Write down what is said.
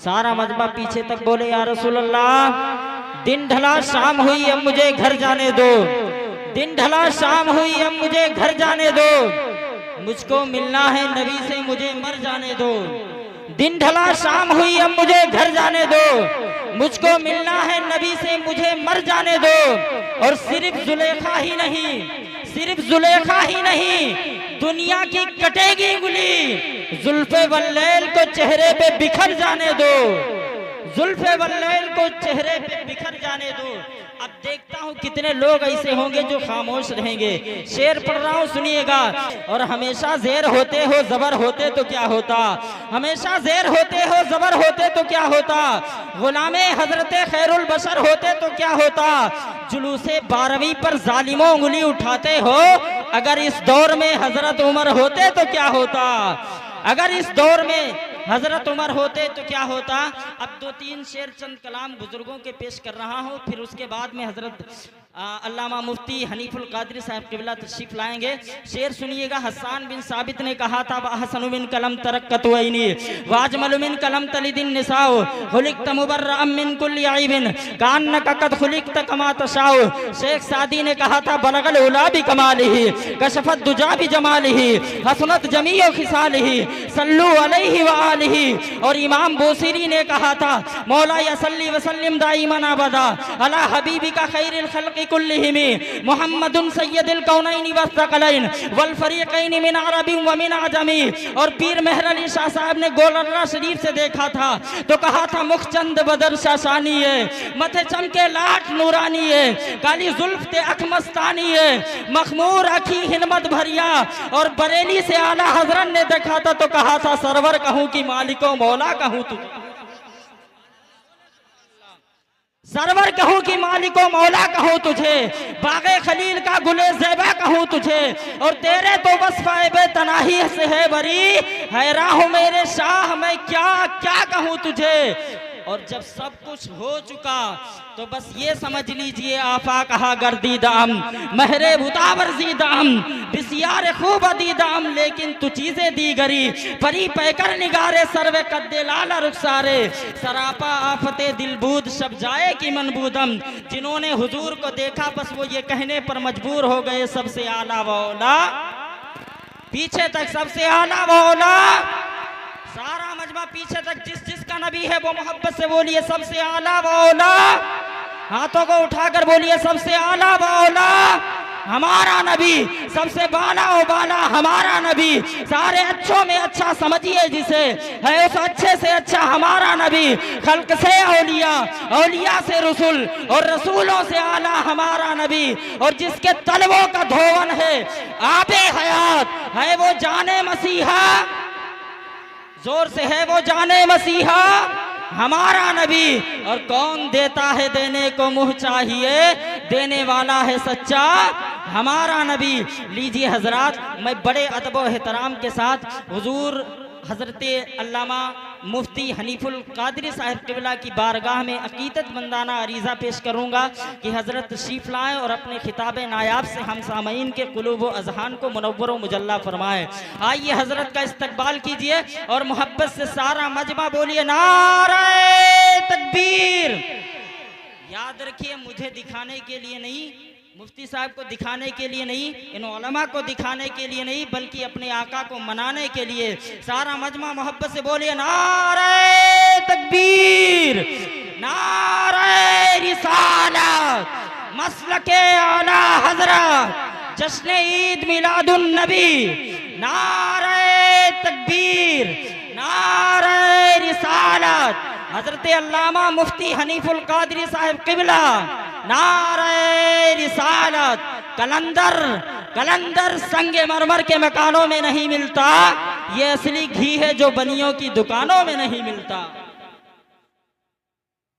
सारा मजमा पीछे तक बोले या रसूल अल्लाह, दिन ढला शाम हुई अब मुझे घर जाने दो, दिन ढला शाम हुई अब मुझे घर जाने दो, मुझको मिलना है नबी से मुझे मर जाने दो। दिन ढला शाम हुई अब मुझे घर जाने दो, मुझको मिलना है नबी से मुझे मर जाने दो। और सिर्फ जुलेखा ही नहीं, सिर्फ जुलेखा ही नहीं, दुनिया की कटेगी उंगली, जुल्फे वल्लैल को चेहरे पे बिखर जाने दो, जुल्फे वल्लैल को चेहरे पे बिखर जाने दो। अब देखता हूँ कितने लोग ऐसे होंगे जो खामोश रहेंगे। शेर पढ़ रहा हूँ सुनिएगा। और हमेशा ज़ेर होते हो ज़बर होते तो क्या होता, हमेशा ज़ेर होते हो ज़बर होते तो क्या होता, गुलामे हजरते खैरुल बशर होते तो क्या होता। जुलूसे 12वीं पर जालिमों उंगली उठाते हो, अगर इस दौर में हजरत उमर होते तो क्या होता, अगर इस दौर में हजरत उमर होते तो क्या होता। अब 2-3 शेर चंद कलाम बुजुर्गों के पेश कर रहा हूँ, फिर उसके बाद में हजरत अल्लामा मुफ्ती हनीफुल कादरी साहब किबला तशरीफ लाएंगे। शेर सुनिएगा। हसन बिन साबित ने कहा था अहसनु मिन कलम तरक्कतुवैनी वाजमलु मिन कलम तलिदिन निसाउ खुलिक़त मुबर्रअम मिन कुल्ली ऐबिन कान्नका कद खुलिक़त कमा तशाउ। शेख सादी ने कहा था बलगल उला बि कमालिही कशफत दुजा बि जमालिही हसनत जमीउ खिसालिही सल्लु अलैहि व आलिही। और इमाम बोसीरी ने कहा था मौला यसल्ली वसल्लिम दाइमन अबदा अला हबीबिका खैरिल खल्क़ि कुल्लिहिमी मुहम्मदुन सय्यदुल कौनैनि वस्सक़लैन वल फरीक़ैनि मिन अरबी व मिन अजमी। और पीर मेहर अली शाह साहब ने गोलर्रा शरीफ से देखा था तो कहा था मुखचंद बदर शाशानी है, मथे चमके लाट नूरानी है, काली जुल्फ ते अख मस्तानी है, मखमूर अखी हिम्मत भरिया। और बरेली से आला हजरत ने देखा था तो कहा था सरवर कहूँ कि मालिको मौला कहूँ तू, सरवर कहूँ कि मालिको मौला कहूँ तुझे, बागे खलील का गुले ज़ैबा कहूँ तुझे। और तेरे तो बस फायबे तनाही से है बरी, हैरान हूँ मेरे शाह मैं क्या क्या कहूँ तुझे। और जब सब कुछ हो चुका तो बस ये समझ लीजिए आफा कहा गर्दीदाम महरे बुतावरजीदाम बिसियार खूब अदीदाम, लेकिन तू चीजें दी गरी परी पैकर निगारे सर्वे कद्दे लाला रुखसारे सरापा आफते दिलबूद शब जाए की मनबूदम। जिन्होंने हुजूर को देखा बस वो ये कहने पर मजबूर हो गए सबसे आला वौला, पीछे तक सबसे आला वौला। सारा मजमा पीछे तक जिस जिसका नबी है वो मोहब्बत से बोलिए सबसे आला वौला। हाथों को उठाकर बोलिए सबसे आला वौला हमारा नबी, सबसे बाला ओ बाला हमारा नबी। सारे अच्छों में अच्छा समझिए जिसे है उस अच्छे से अच्छा हमारा नबी। खल्क से औलिया, औलिया से रसूल और रसूलों से आला हमारा नबी। और जिसके तलवों का धोवन है आबे हयात है वो जाने मसीहा, जोर से है वो जाने मसीहा हमारा नबी। और कौन देता है देने को मुँह चाहिए, देने वाला है सच्चा हमारा नबी। लीजिए हजरात, मैं बड़े अदब व एहतराम के साथ हुजूर हजरत अल्लामा मुफ्ती हनीफुल कादरी साहब किबला की बारगाह में अकीदतमंदाना अरीज़ा पेश करूँगा कि हज़रत तशरीफ़ लाएँ और अपने खिताब नायाब से हम सामईन के कुलूब व अज़हान को मुनव्वर व मुजल्ला फरमाएँ। आइए हज़रत का इस्तकबाल कीजिए और मोहब्बत से सारा मजमा बोलिए नारे तकबीर। याद रखिए मुझे दिखाने के लिए नहीं, मुफ्ती साहब को दिखाने के लिए नहीं, इन उलमा को दिखाने के लिए नहीं, बल्कि अपने आका को मनाने के लिए। सारा मजमा मोहब्बत से बोलिए नारे तकबीर, नारे रिसालत, मसलके आला हजरत, जश्न ईद मिलादुन नबी, नारे तकबीर, नारे रिसालत, हजरत अल्लामा मुफ्ती हनीफुल कादरी साहब किबला, नारे रिसालत। कलंदर कलंदर संगे मरमर के मकानों में नहीं मिलता, ये असली घी है जो बनियों की दुकानों में नहीं मिलता।